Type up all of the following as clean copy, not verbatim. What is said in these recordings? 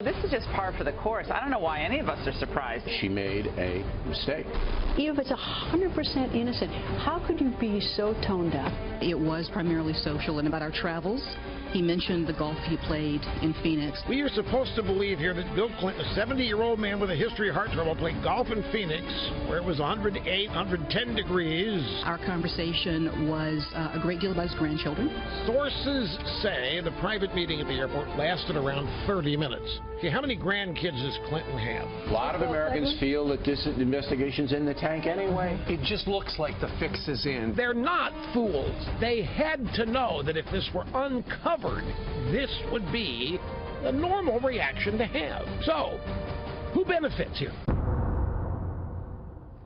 This is just par for the course. I don't know why any of us are surprised. She made a mistake. Even if it's 100% innocent, how could you be so toned down? It was primarily social and about our travels. He mentioned the golf he played in Phoenix. We are supposed to believe here that Bill Clinton, a 70-year-old man with a history of heart trouble, played golf in Phoenix, where it was 108, 110 degrees. Our conversation was a great deal about his grandchildren. Sources say the private meeting at the airport lasted around 30 minutes. Okay, how many grandkids does Clinton have? A lot of Americans feel that this investigation's in the tank anyway. It just looks like the fix is in. They're not fools. They had to know that if this were uncovered, this would be the normal reaction to have. So, who benefits here?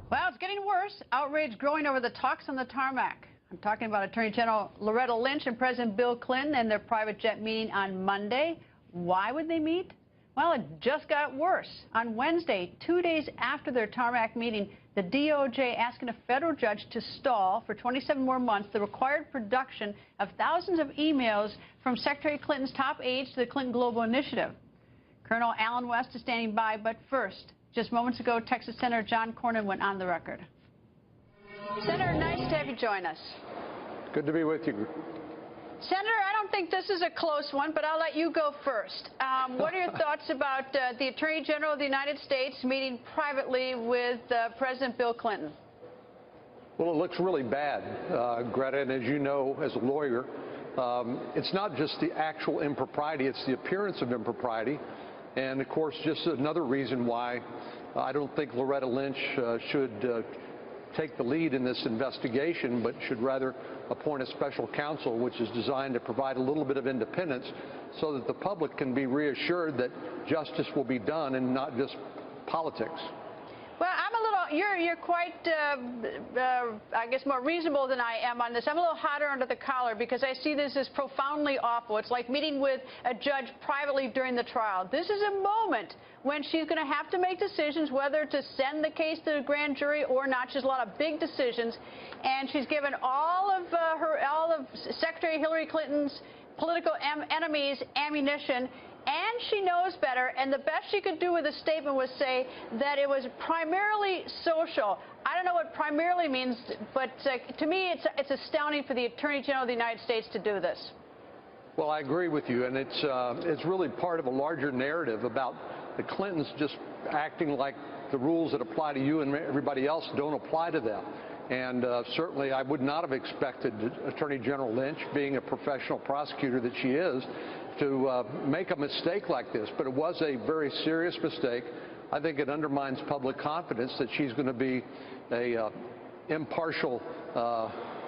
Well, it's getting worse. Outrage growing over the talks on the tarmac. I'm talking about Attorney General Loretta Lynch and President Bill Clinton and their private jet meeting on Monday. Why would they meet? Well, it just got worse. On Wednesday, 2 days after their tarmac meeting, the DOJ asking a federal judge to stall for 27 more months the required production of thousands of emails from Secretary Clinton's top aides to the Clinton Global Initiative. Colonel Allen West is standing by, but first, just moments ago, Texas Senator Sen Cornyn went on the record. Senator, nice to have you join us. Good to be with you. Senator, I don't think this is a close one, but I'll let you go first. What are your thoughts about the Attorney General of the United States meeting privately with President Bill Clinton? Well, it looks really bad, Greta, and as you know, as a lawyer, it's not just the actual impropriety, it's the appearance of impropriety. And, of course, just another reason why I don't think Loretta Lynch should take the lead in this investigation, but should rather appoint a special counsel, which is designed to provide a little bit of independence so that the public can be reassured that justice will be done and not just politics. Well, I'm a little, you're quite, I guess, more reasonable than I am on this. I'm a little hotter under the collar because I see this as profoundly awful. It's like meeting with a judge privately during the trial. This is a moment when she's going to have to make decisions whether to send the case to the grand jury or not. She's a lot of big decisions, and she's given all of Secretary Hillary Clinton's political enemies ammunition. And she knows better, and the best she could do with a statement was say that it was primarily social. I don't know what primarily means, but to me it's astounding for the Attorney General of the United States to do this. Well, I agree with you, and it's really part of a larger narrative about the Clintons just acting like the rules that apply to you and everybody else don't apply to them. And certainly I would not have expected Attorney General Lynch, being a professional prosecutor that she is, to make a mistake like this. But it was a very serious mistake. I think it undermines public confidence that she's going to be a impartial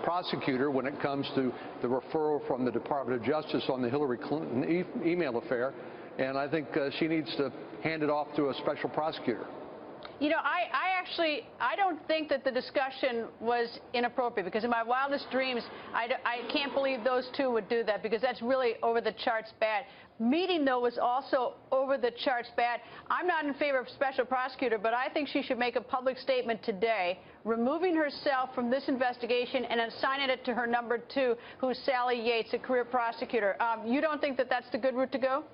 prosecutor when it comes to the referral from the Department of Justice on the Hillary Clinton email affair. And I think she needs to hand it off to a special prosecutor. You know, I don't think that the discussion was inappropriate, because in my wildest dreams, I can't believe those two would do that, because that's really over the charts bad. Meeting, though, was also over the charts bad. I'm not in favor of special prosecutor, but I think she should make a public statement today, removing herself from this investigation and assigning it to her number two, who's Sally Yates, a career prosecutor. You don't think that that's the good route to go?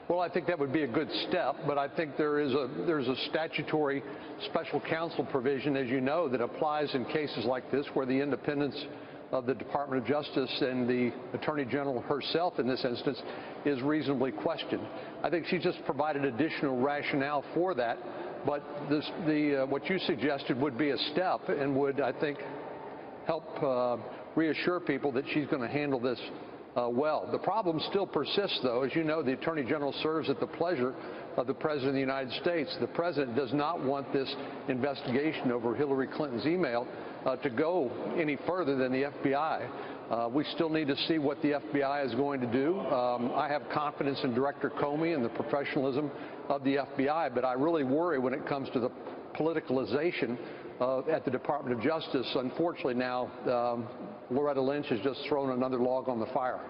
Well, I think that would be a good step, but I think there's a statutory special counsel provision, as you know, that applies in cases like this where the independence of the Department of Justice and the Attorney General herself in this instance is reasonably questioned. I think she just provided additional rationale for that, but what you suggested would be a step and would, I think, help reassure people that she's going to handle this well. The problem still persists, though. As you know, the Attorney General serves at the pleasure of the President of the United States. The President does not want this investigation over Hillary Clinton's email to go any further than the FBI. We still need to see what the FBI is going to do. I have confidence in Director Comey and the professionalism of the FBI, but I really worry when it comes to the politicalization at the Department of Justice. Unfortunately now, Loretta Lynch has just thrown another log on the fire.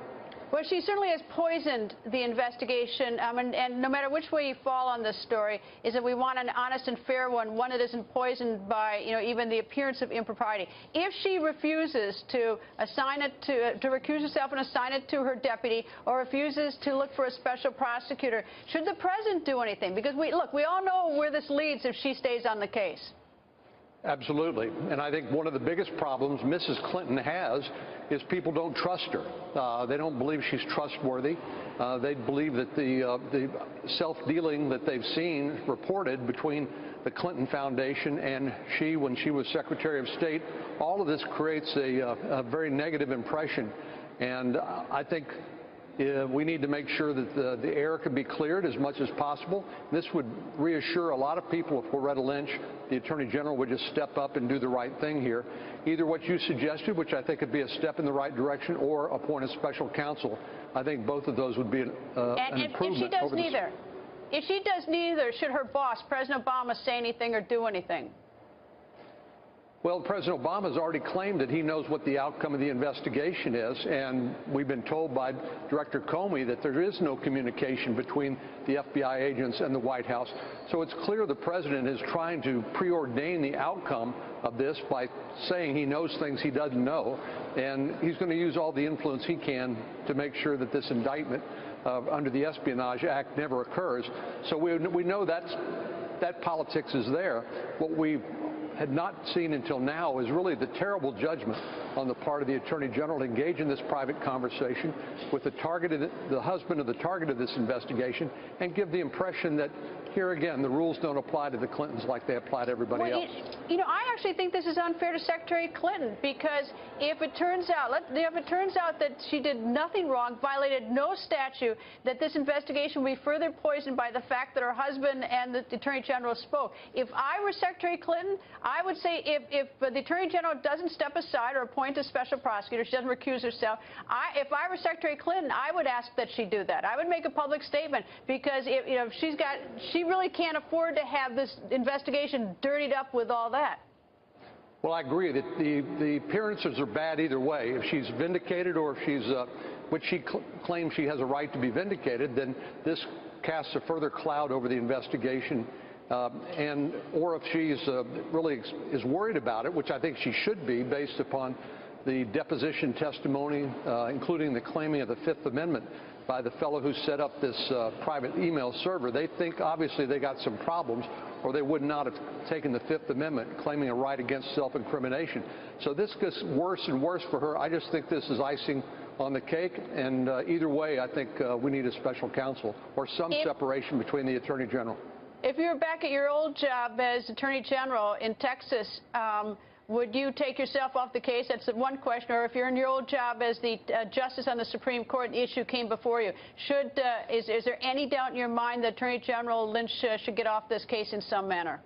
Well, she certainly has poisoned the investigation, and no matter which way you fall on this story, is that we want an honest and fair one that isn't poisoned by, even the appearance of impropriety. If she refuses to assign it to recuse herself and assign it to her deputy, or refuses to look for a special prosecutor, should the president do anything? Because we all know where this leads if she stays on the case. Absolutely. And I think one of the biggest problems Mrs. Clinton has is people don't trust her. They don't believe she's trustworthy. They believe that the self-dealing that they've seen reported between the Clinton Foundation and she when she was Secretary of State, all of this creates a very negative impression. And I think we need to make sure that the air can be cleared as much as possible. This would reassure a lot of people if Loretta Lynch, the Attorney General, would just step up and do the right thing here. Either what you suggested, which I think would be a step in the right direction, or appoint a special counsel. I think both of those would be an improvement. If she does neither, should her boss, President Obama, say anything or do anything? Well, President Obama has already claimed that he knows what the outcome of the investigation is, and we've been told by Director Comey that there is no communication between the FBI agents and the White House. So it's clear the president is trying to preordain the outcome of this by saying he knows things he doesn't know, and he's going to use all the influence he can to make sure that this indictment under the Espionage Act never occurs. So we know that politics is there. What we had not seen until now is really the terrible judgment on the part of the Attorney General to engage in this private conversation with the husband of the target of this investigation, and give the impression that here again the rules don't apply to the Clintons like they apply to everybody else. I actually think this is unfair to Secretary Clinton, because if it turns out that she did nothing wrong, violated no statute, that this investigation will be further poisoned by the fact that her husband and the Attorney General spoke. If I were Secretary Clinton, I would say if the Attorney General doesn't step aside or appoint a special prosecutor, she doesn't recuse herself, if I were Secretary Clinton, I would ask that she do that. I would make a public statement, because if she really can't afford to have this investigation dirtied up with all that. Well, I agree that the appearances are bad either way. If she's vindicated, or if she's, which she claims she has a right to be vindicated, then this casts a further cloud over the investigation. Or if she's really is worried about it, which I think she should be based upon the deposition testimony, including the claiming of the Fifth Amendment by the fellow who set up this private email server. They think obviously they got some problems, or they would not have taken the Fifth Amendment, claiming a right against self-incrimination. So this gets worse and worse for her. I just think this is icing on the cake, and either way, I think we need a special counsel or some separation between the Attorney General. If you were back at your old job as Attorney General in Texas, would you take yourself off the case? That's one question. Or if you're in your old job as the Justice on the Supreme Court and the issue came before you, is there any doubt in your mind that Attorney General Lynch should get off this case in some manner?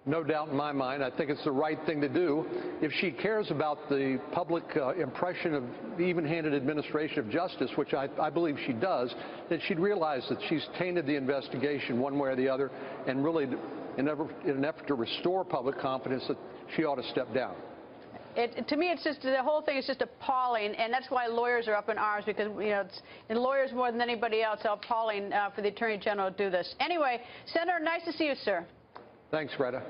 No doubt in my mind. I think it's the right thing to do. If she cares about the public impression of the even-handed administration of justice, which I believe she does, then she'd realize that she's tainted the investigation one way or the other, and really, in an effort to restore public confidence, that she ought to step down. To me, it's just, the whole thing is just appalling, and that's why lawyers are up in arms, because and lawyers more than anybody else are appalling for the Attorney General to do this. Anyway, Senator, nice to see you, sir. Thanks, Greta.